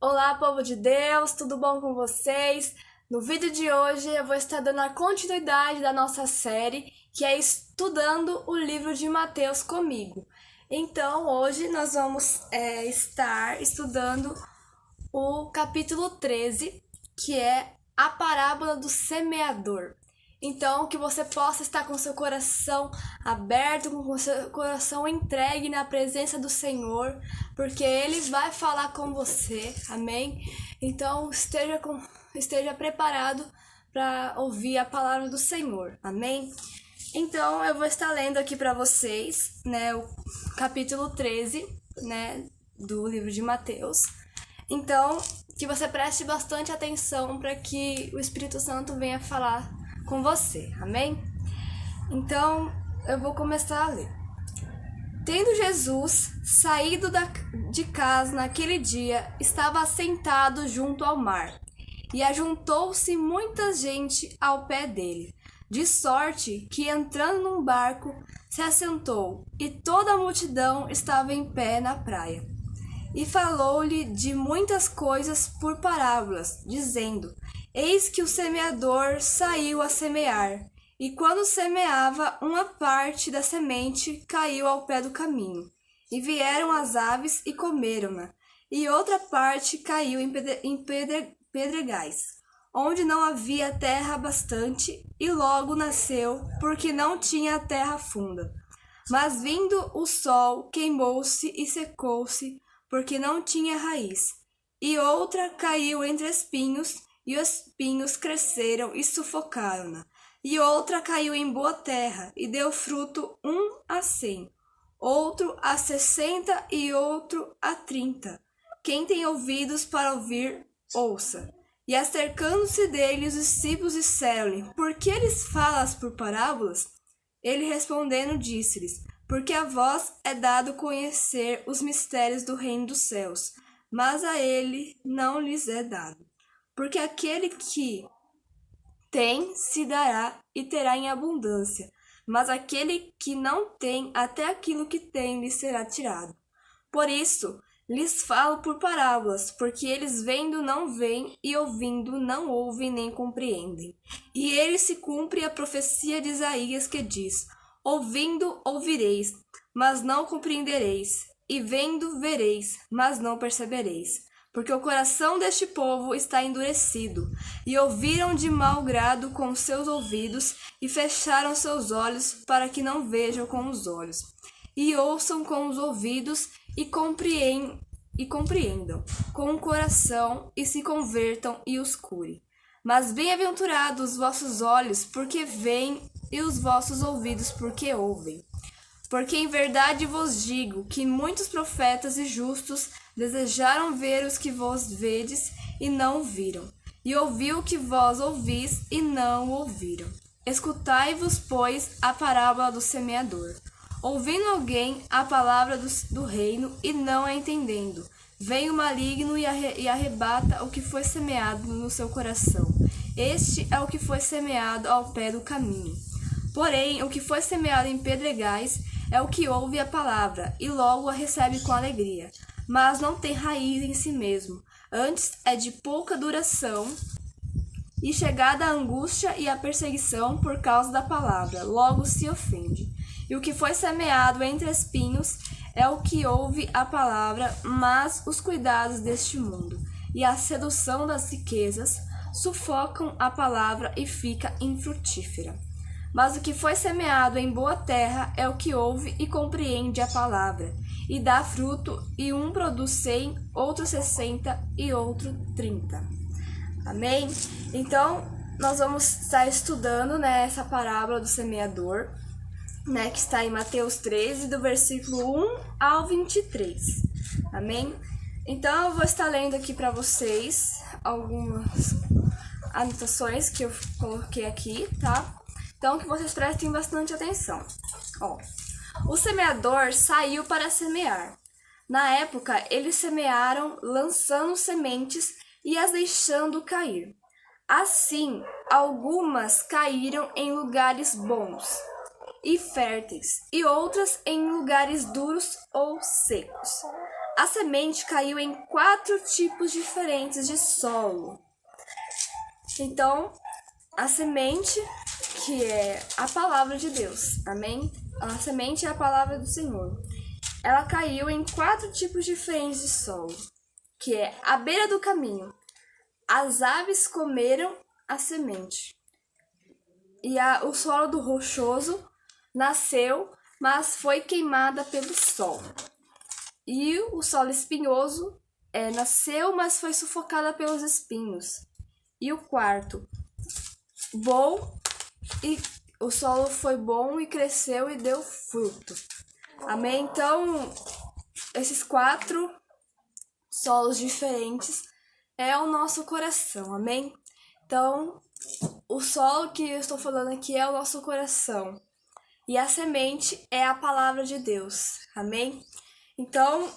Olá, povo de Deus, tudo bom com vocês? No vídeo de hoje eu vou estar dando a continuidade da nossa série, que é estudando o livro de Mateus comigo. Então, hoje nós vamos estar estudando o capítulo 13, que é a parábola do semeador. Então, que você possa estar com seu coração aberto, com seu coração entregue na presença do Senhor, porque Ele vai falar com você, amém? Então, esteja preparado para ouvir a palavra do Senhor, amém? Então, eu vou estar lendo aqui para vocês, né, o capítulo 13, né, do livro de Mateus. Então, que você preste bastante atenção para que o Espírito Santo venha falar com você, amém? Então, eu vou começar a ler. Tendo Jesus saído de casa naquele dia, estava assentado junto ao mar, e ajuntou-se muita gente ao pé dele, de sorte que, entrando num barco, se assentou, e toda a multidão estava em pé na praia. E falou-lhe de muitas coisas por parábolas, dizendo: Eis que o semeador saiu a semear, e quando semeava, uma parte da semente caiu ao pé do caminho, e vieram as aves e comeram-na, e outra parte caiu em pedregais, onde não havia terra bastante, e logo nasceu, porque não tinha terra funda. Mas vindo o sol, queimou-se e secou-se, porque não tinha raiz. E outra caiu entre espinhos, e os espinhos cresceram e sufocaram-na. E outra caiu em boa terra, e deu fruto 100, outro 60 e outro 30. Quem tem ouvidos para ouvir, ouça. E acercando-se dele, os discípulos disseram-lhe: Por que lhes falas por parábolas? Ele respondendo disse-lhes: Porque a vós é dado conhecer os mistérios do reino dos céus, mas a ele não lhes é dado. Porque aquele que tem se dará e terá em abundância, mas aquele que não tem, até aquilo que tem lhe será tirado. Por isso lhes falo por parábolas, porque eles vendo não veem, e ouvindo não ouvem nem compreendem. E ele se cumpre a profecia de Isaías, que diz: Ouvindo ouvireis, mas não compreendereis, e vendo vereis, mas não percebereis. Porque o coração deste povo está endurecido, e ouviram de mau grado com os seus ouvidos, e fecharam seus olhos, para que não vejam com os olhos, e ouçam com os ouvidos, e compreendam com o coração, e se convertam e os cure. Mas bem-aventurados os vossos olhos, porque veem, e os vossos ouvidos, porque ouvem. Porque em verdade vos digo que muitos profetas e justos desejaram ver os que vós vedes e não viram, e ouvir o que vós ouvis e não ouviram. Escutai-vos, pois, a parábola do semeador. Ouvindo alguém a palavra do reino e não a entendendo, vem o maligno e arrebata o que foi semeado no seu coração. Este é o que foi semeado ao pé do caminho. Porém, o que foi semeado em pedregais é o que ouve a palavra e logo a recebe com alegria, mas não tem raiz em si mesmo. Antes é de pouca duração, e chegada a angústia e a perseguição por causa da palavra, logo se ofende. E o que foi semeado entre espinhos é o que ouve a palavra, mas os cuidados deste mundo e a sedução das riquezas sufocam a palavra e fica infrutífera. Mas o que foi semeado em boa terra é o que ouve e compreende a palavra, e dá fruto, e um produz 100, outro 60 e outro 30. Amém? Então, nós vamos estar estudando, né, essa parábola do semeador, né, que está em Mateus 13, do versículo 1 ao 23. Amém? Então, eu vou estar lendo aqui para vocês algumas anotações que eu coloquei aqui, tá? Então, que vocês prestem bastante atenção. Ó, o semeador saiu para semear. Na época, eles semearam lançando sementes e as deixando cair. Assim, algumas caíram em lugares bons e férteis, e outras em lugares duros ou secos. A semente caiu em 4 tipos diferentes de solo. Então, a semente, que é a palavra de Deus, amém? A semente é a palavra do Senhor. Ela caiu em 4 tipos diferentes de solo, que é à beira do caminho. As aves comeram a semente. E o solo do rochoso nasceu, mas foi queimada pelo sol. E o solo espinhoso nasceu, mas foi sufocada pelos espinhos. E o quarto, bom, e o solo foi bom e cresceu e deu fruto. Amém? Então, esses 4 solos diferentes é o nosso coração, amém? Então, o solo que eu estou falando aqui é o nosso coração. E a semente é a palavra de Deus, amém? Então,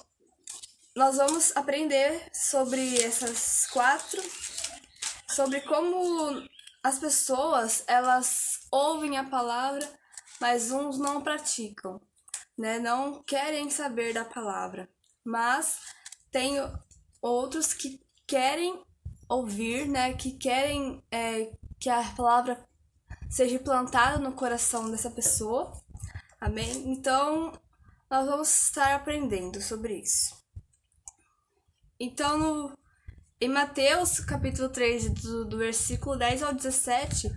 nós vamos aprender sobre essas 4, sobre como as pessoas, elas ouvem a palavra, mas uns não praticam, né? Não querem saber da palavra, mas tem outros que querem ouvir, né? Que querem que a palavra seja plantada no coração dessa pessoa, amém? Então, nós vamos estar aprendendo sobre isso. Então, em Mateus, capítulo 3, do versículo 10 ao 17,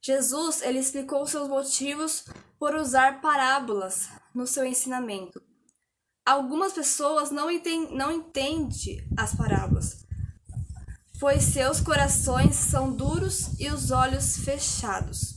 Jesus ele explicou seus motivos por usar parábolas no seu ensinamento. Algumas pessoas não entendem as parábolas, pois seus corações são duros e os olhos fechados.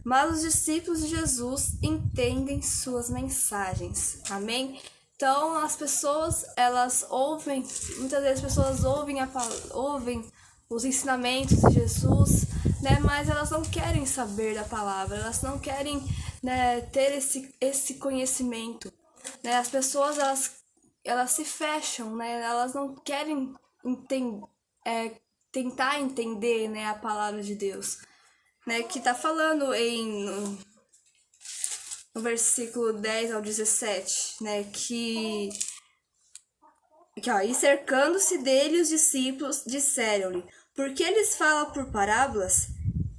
Mas os discípulos de Jesus entendem suas mensagens. Amém? Então, as pessoas, elas ouvem, muitas vezes as pessoas ouvem os ensinamentos de Jesus, né? Mas elas não querem saber da palavra, elas não querem, né, ter esse conhecimento. Né? As pessoas, elas se fecham, né? Elas não querem tentar entender, né, a palavra de Deus. Né, que está falando no versículo 10 ao 17, né, que ó, e cercando-se dele os discípulos disseram-lhe, por que eles falam por parábolas?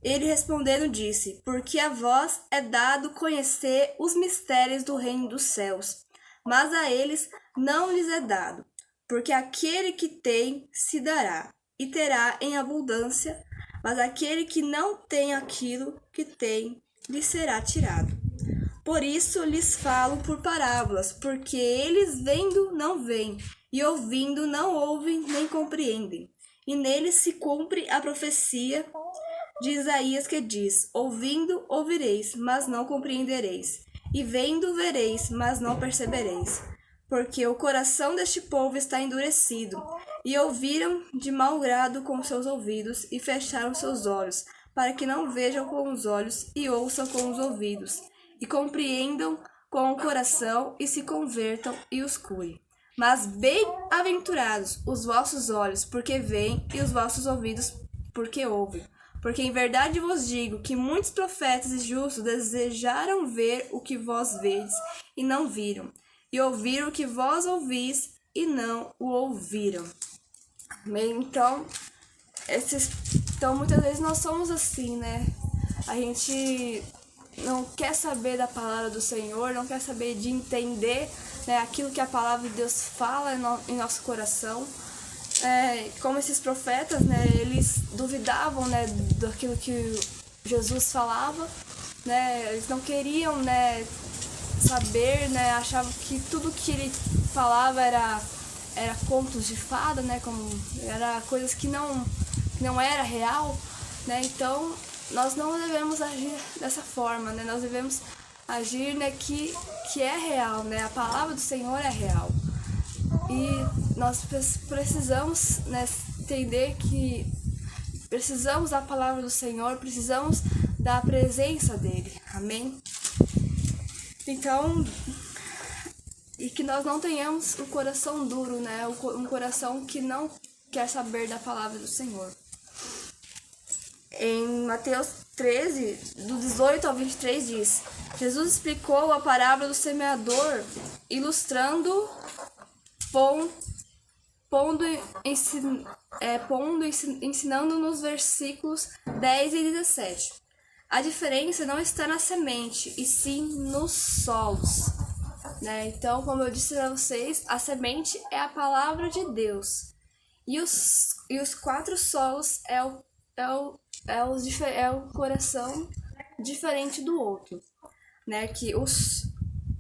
Ele respondendo disse, porque a vós é dado conhecer os mistérios do reino dos céus, mas a eles não lhes é dado, porque aquele que tem se dará, e terá em abundância, mas aquele que não tem aquilo que tem, lhe será tirado. Por isso lhes falo por parábolas, porque eles vendo não veem, e ouvindo não ouvem nem compreendem. E neles se cumpre a profecia de Isaías que diz, ouvindo ouvireis, mas não compreendereis, e vendo vereis, mas não percebereis. Porque o coração deste povo está endurecido, e ouviram de mau grado com seus ouvidos, e fecharam seus olhos, para que não vejam com os olhos, e ouçam com os ouvidos, e compreendam com o coração, e se convertam, e os cure. Mas bem-aventurados os vossos olhos, porque veem, e os vossos ouvidos, porque ouvem. Porque em verdade vos digo que muitos profetas e justos desejaram ver o que vós vedes, e não viram, e ouvir o que vós ouvis e não o ouviram. Então, muitas vezes nós somos assim, né? A gente não quer saber da palavra do Senhor, não quer saber de entender, né, aquilo que a palavra de Deus fala em nosso coração. Como esses profetas, né, eles duvidavam, né, daquilo que Jesus falava, né? Eles não queriam, né, saber, né, achavam que tudo que ele falava era contos de fada, né, como era coisas que não era real, né? Então nós não devemos agir dessa forma, né? Nós devemos agir, né, que é real, né? A palavra do Senhor é real. E nós precisamos, né, entender que precisamos da palavra do Senhor, precisamos da presença dele. Amém? Então, e que nós não tenhamos um coração duro, né? Um coração que não quer saber da palavra do Senhor. Em Mateus 13, do 18 ao 23 diz: Jesus explicou a parábola do semeador, ilustrando, ensinando nos versículos 10 e 17. A diferença não está na semente, e sim nos solos. Né? Então, como eu disse para vocês, a semente é a palavra de Deus. E os 4 solos é o coração diferente do outro. Né?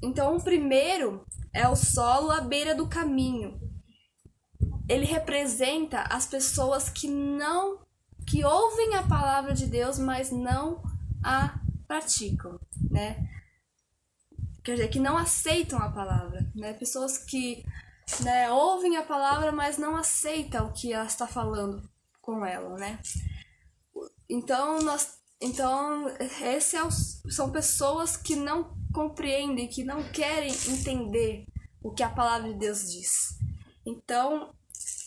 Então, o primeiro é o solo à beira do caminho. Ele representa as pessoas que ouvem a palavra de Deus, mas não a praticam, né? Quer dizer, que não aceitam a palavra, né? Pessoas que, né, ouvem a palavra, mas não aceitam o que ela está falando com ela, né? Então, são pessoas que não compreendem, que não querem entender o que a palavra de Deus diz. Então,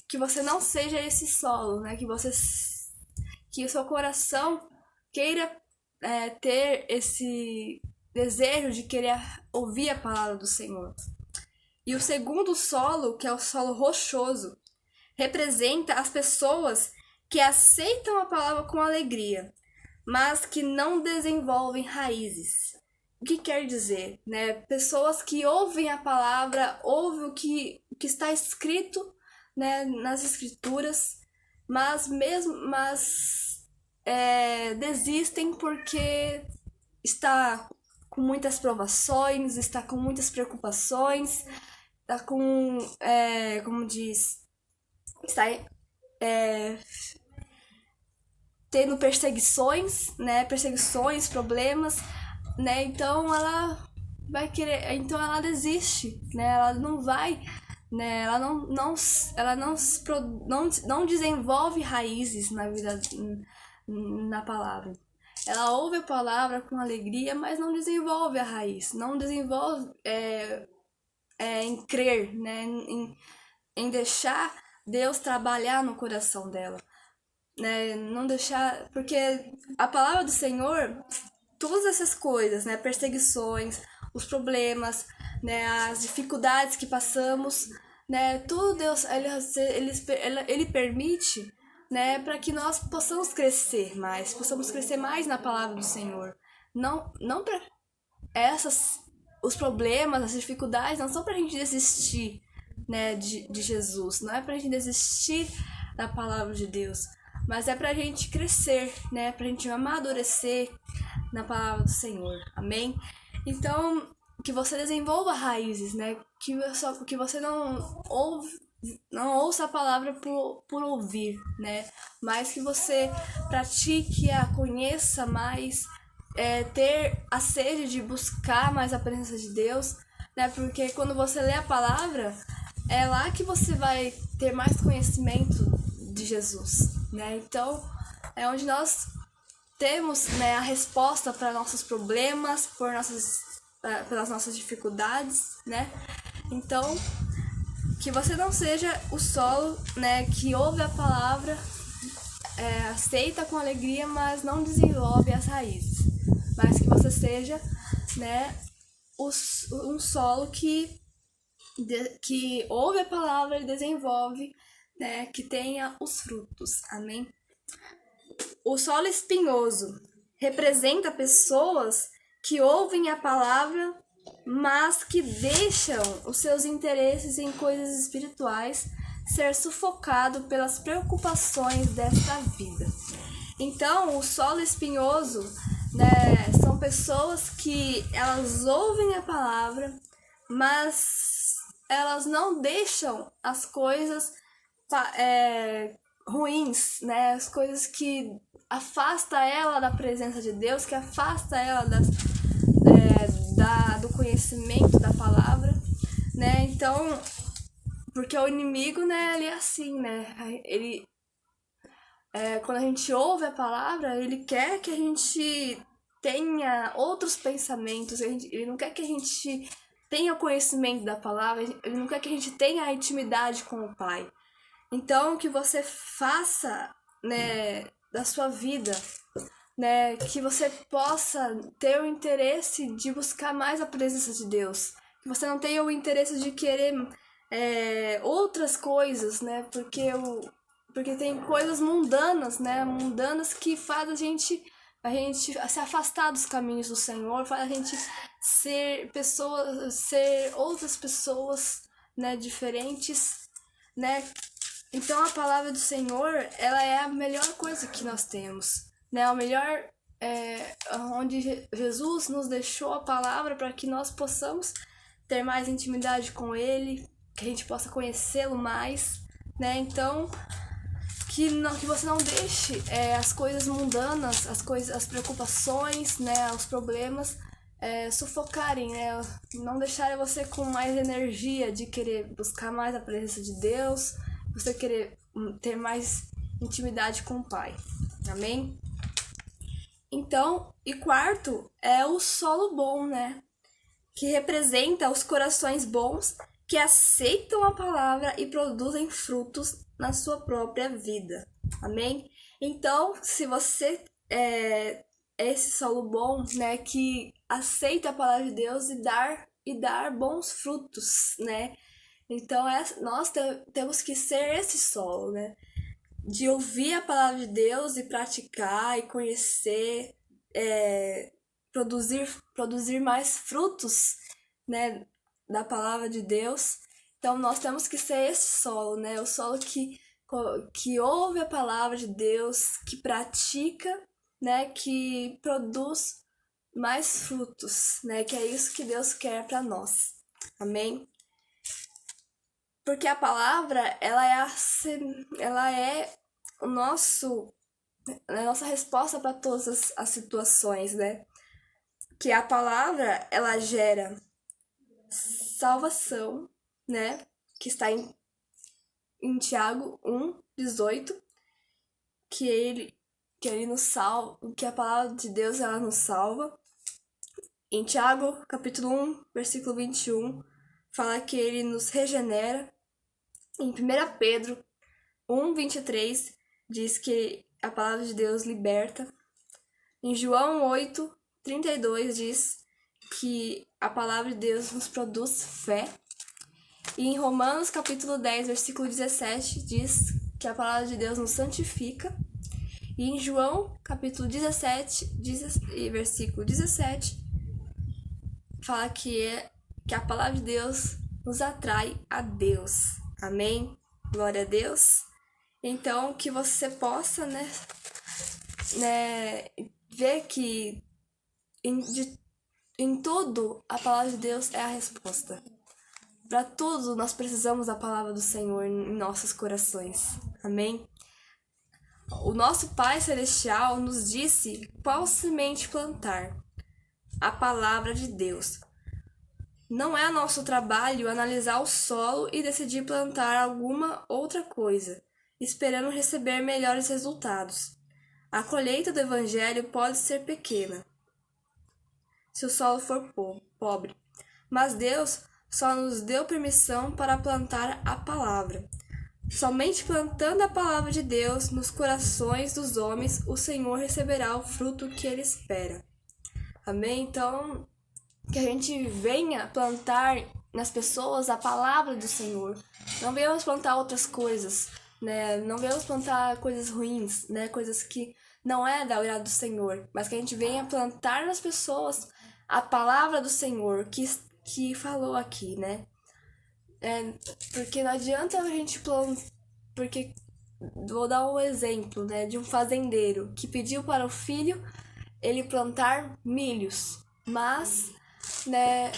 que você não seja esse solo, né? Que o seu coração queira ter esse desejo de querer ouvir a palavra do Senhor. E o segundo solo, que é o solo rochoso, representa as pessoas que aceitam a palavra com alegria, mas que não desenvolvem raízes. O que quer dizer, né? Pessoas que ouvem a palavra, ouvem o que está escrito, né, nas escrituras, mas desistem porque está com muitas provações, está com muitas preocupações, está com, está tendo perseguições, né, problemas, né, então ela desiste, né, ela não vai, né, ela não desenvolve raízes na vida, na palavra. Ela ouve a palavra com alegria, mas não desenvolve a raiz, não desenvolve em crer, né, em deixar Deus trabalhar no coração dela, né, não deixar, porque a palavra do Senhor, todas essas coisas, né, perseguições, os problemas, né, as dificuldades que passamos, né, tudo Deus, ele permite, né, para que nós possamos crescer mais na palavra do Senhor. Não para os problemas, as dificuldades, não são para a gente desistir, né, de Jesus, não é para a gente desistir da palavra de Deus, mas é para a gente crescer, né, para a gente amadurecer na palavra do Senhor, amém? Então, que você desenvolva raízes, né, que você não ouça a palavra por ouvir, né, mas que você pratique, conheça mais, ter a sede de buscar mais a presença de Deus, né, porque quando você lê a palavra, é lá que você vai ter mais conhecimento de Jesus, né, então é onde nós temos, né, a resposta para nossos problemas, pelas nossas dificuldades, né, então que você não seja o solo, né, que ouve a palavra, aceita com alegria, mas não desenvolve as raízes. Mas que você seja, né, um solo que ouve a palavra e desenvolve, né, que tenha os frutos. Amém? O solo espinhoso representa pessoas que ouvem a palavra, mas que deixam os seus interesses em coisas espirituais ser sufocado pelas preocupações desta vida. Então, o solo espinhoso, né, são pessoas que elas ouvem a palavra, mas elas não deixam as coisas ruins, né, as coisas que afasta ela da presença de Deus, que afasta ela do conhecimento da palavra, né? Então, porque o inimigo, né, ele é assim, né? Ele, quando a gente ouve a palavra, ele quer que a gente tenha outros pensamentos, ele não quer que a gente tenha conhecimento da palavra, ele não quer que a gente tenha a intimidade com o Pai. Então, que você faça, né, da sua vida, né? Que você possa ter o interesse de buscar mais a presença de Deus. Que você não tenha o interesse de querer outras coisas, né? Porque tem coisas mundanas, né? Mundanas que faz a gente se afastar dos caminhos do Senhor, faz a gente ser pessoas, ser outras pessoas, né? Diferentes, né? Então a palavra do Senhor, ela é a melhor coisa que nós temos, né? O melhor onde Jesus nos deixou a palavra para que nós possamos ter mais intimidade com Ele, que a gente possa conhecê-lo mais, né? Então que você não deixe as coisas mundanas, as preocupações, né? Os problemas sufocarem, né? Não deixarem você com mais energia de querer buscar mais a presença de Deus, você querer ter mais intimidade com o Pai. Amém? Então, e quarto é o solo bom, né? Que representa os corações bons que aceitam a palavra e produzem frutos na sua própria vida. Amém? Então, se você é esse solo bom, né, que aceita a palavra de Deus e dar bons frutos, né? Então, nós temos que ser esse solo, né? De ouvir a palavra de Deus e praticar e conhecer, produzir mais frutos, né, da palavra de Deus. Então, nós temos que ser esse solo, né? O solo que ouve a palavra de Deus, que pratica, né? Que produz mais frutos, né? Que é isso que Deus quer para nós. Amém? Porque a palavra, ela é a nossa resposta para todas as situações, né? Que a palavra, ela gera salvação, né? Que está em Tiago 1:18, que ele nos salva, que a palavra de Deus, ela nos salva. Em Tiago, capítulo 1, versículo 21, fala que ele nos regenera. Em 1 Pedro 1:23, diz que a palavra de Deus liberta. Em João 8:32, diz que a palavra de Deus nos produz fé. E em Romanos capítulo 10, versículo 17, diz que a palavra de Deus nos santifica. E em João capítulo 17, versículo 17, fala que a palavra de Deus nos atrai a Deus. Amém? Glória a Deus. Então, que você possa, né ver que em tudo a palavra de Deus é a resposta. Para tudo nós precisamos da palavra do Senhor em nossos corações. Amém? O nosso Pai Celestial nos disse qual semente plantar. A palavra de Deus. Não é nosso trabalho analisar o solo e decidir plantar alguma outra coisa, esperando receber melhores resultados. A colheita do Evangelho pode ser pequena, se o solo for pobre, mas Deus só nos deu permissão para plantar a palavra. Somente plantando a palavra de Deus nos corações dos homens, o Senhor receberá o fruto que ele espera. Amém? Então, que a gente venha plantar nas pessoas a palavra do Senhor. Não venhamos plantar outras coisas, né? Não venhamos plantar coisas ruins, né? Coisas que não é da agrado do Senhor, mas que a gente venha plantar nas pessoas a palavra do Senhor que falou aqui, né? Porque não adianta a gente plantar. Porque vou dar um exemplo, né? De um fazendeiro que pediu para o filho ele plantar milhos, mas, né?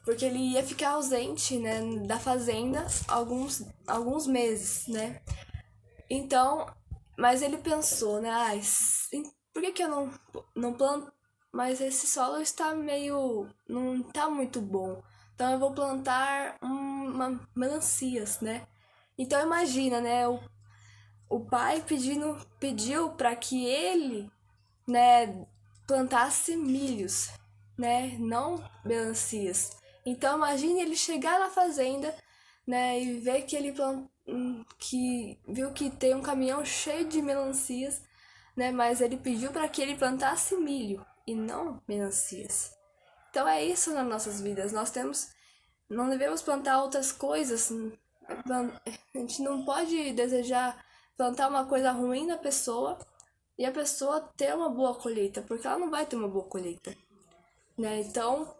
Porque ele ia ficar ausente, né? Da fazenda alguns meses, né? Então, mas ele pensou, né? Por que eu não planto? Mas esse solo está não está muito bom. Então eu vou plantar melancias, né? Então imagina, né? O pai pediu para que ele, né, plantasse milhos, né? Não melancias. Então imagine ele chegar na fazenda, né, e ver que que viu que tem um caminhão cheio de melancias, né? Mas ele pediu para que ele plantasse milho e não melancias. Então é isso nas nossas vidas. Não devemos plantar outras coisas. A gente não pode desejar plantar uma coisa ruim na pessoa e a pessoa ter uma boa colheita, porque ela não vai ter uma boa colheita, né? Então,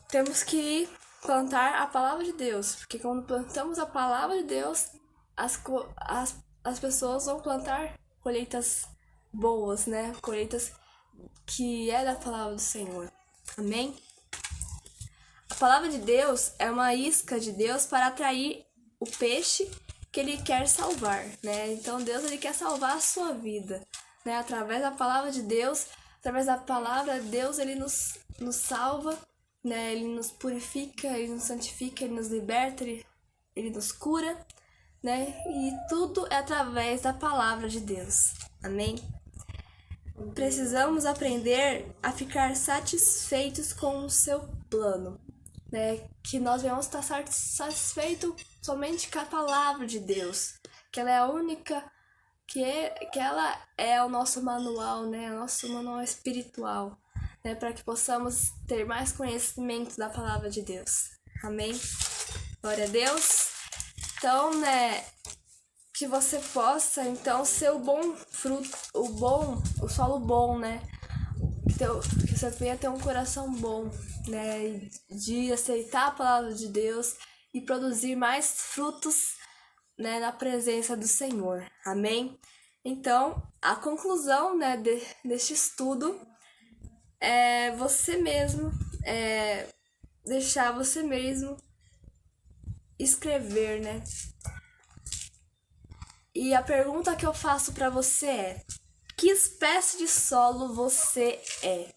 temos que plantar a palavra de Deus, porque quando plantamos a palavra de Deus, as pessoas vão plantar colheitas boas, né? Colheitas que é da palavra do Senhor. Amém? A palavra de Deus é uma isca de Deus para atrair o peixe que ele quer salvar, né? Então Deus ele quer salvar a sua vida, né? Através da palavra de Deus, através da palavra Deus ele nos salva, né? Ele nos purifica, ele nos santifica, ele nos liberta, ele nos cura, né? E tudo é através da palavra de Deus. Amém? Precisamos aprender a ficar satisfeitos com o seu plano, né? Que nós venhamos estar satisfeitos somente com a palavra de Deus, que ela é a única, que ela é o nosso manual, né? O nosso manual espiritual, né? Para que possamos ter mais conhecimento da palavra de Deus. Amém? Glória a Deus. Então, né? Que você possa, então, ser o bom fruto, o solo bom, né? Que você venha ter um coração bom, né? De aceitar a palavra de Deus e produzir mais frutos, né? Na presença do Senhor. Amém? Então, a conclusão, né? Deste estudo é você mesmo, deixar você mesmo escrever, né? E a pergunta que eu faço para você é: que espécie de solo você é?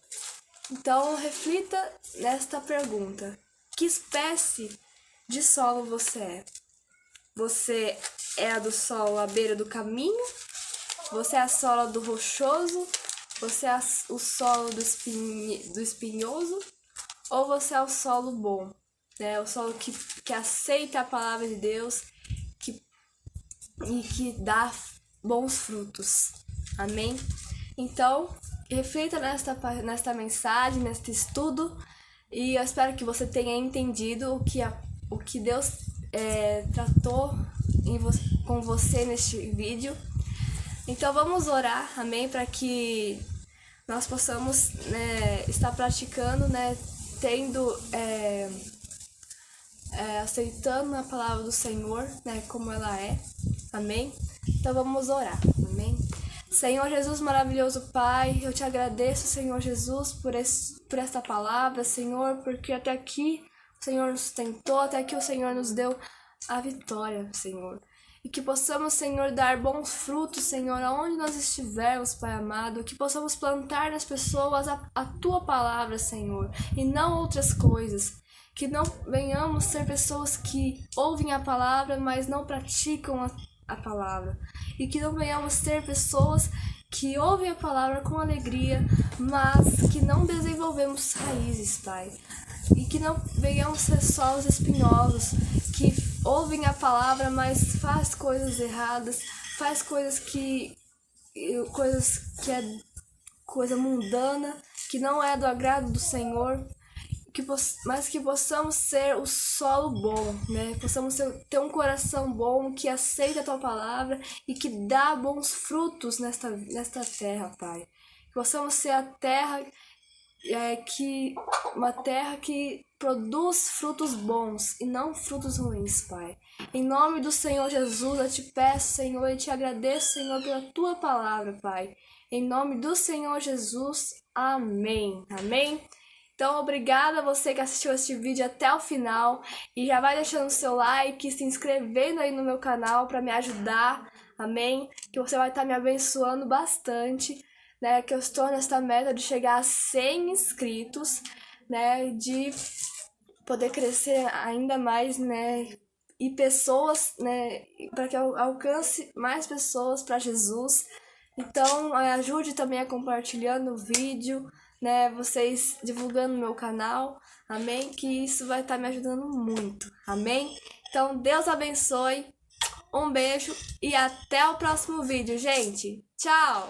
Então, reflita nesta pergunta. Que espécie de solo você é? Você é a do solo à beira do caminho? Você é a solo do rochoso? Você é o solo do espinhoso? Ou você é o solo bom? Né? O solo que aceita a palavra de Deus e que dá bons frutos. Amém? Então, reflita nesta mensagem, neste estudo, e eu espero que você tenha entendido o que Deus tratou com você neste vídeo. Então, vamos orar, amém? Para que nós possamos, né, estar praticando, né, aceitando a palavra do Senhor, né, como ela é. Amém? Então vamos orar. Amém? Senhor Jesus, maravilhoso Pai, eu te agradeço, Senhor Jesus, por esta palavra, Senhor, porque até aqui o Senhor nos sustentou, até aqui o Senhor nos deu a vitória, Senhor. E que possamos, Senhor, dar bons frutos, Senhor, aonde nós estivermos, Pai amado. Que possamos plantar nas pessoas a Tua palavra, Senhor, e não outras coisas. Que não venhamos ser pessoas que ouvem a palavra, mas não praticam a palavra. E que não venhamos ser pessoas que ouvem a palavra com alegria, mas que não desenvolvemos raízes, Pai. E que não venhamos ser solos espinhosos, que ouvem a palavra, mas faz coisas erradas, faz coisas que é coisa mundana, que não é do agrado do Senhor. Mas que possamos ser o solo bom, né? Possamos ter um coração bom que aceita a Tua palavra e que dá bons frutos nesta terra, Pai. Que possamos ser a terra uma terra que produz frutos bons e não frutos ruins, Pai. Em nome do Senhor Jesus, eu te peço, Senhor, e te agradeço, Senhor, pela Tua palavra, Pai. Em nome do Senhor Jesus, amém. Amém? Então, obrigada a você que assistiu este vídeo até o final e já vai deixando o seu like, se inscrevendo aí no meu canal para me ajudar, amém? Que você vai estar me abençoando bastante, né? Que eu estou nesta meta de chegar a 100 inscritos, né? De poder crescer ainda mais, né? E pessoas, né? Para que eu alcance mais pessoas para Jesus. Então, ajude também a compartilhando o vídeo, né, vocês divulgando meu canal, amém? Que isso vai estar me ajudando muito, amém? Então, Deus abençoe Um beijo e até o próximo vídeo, gente. Tchau!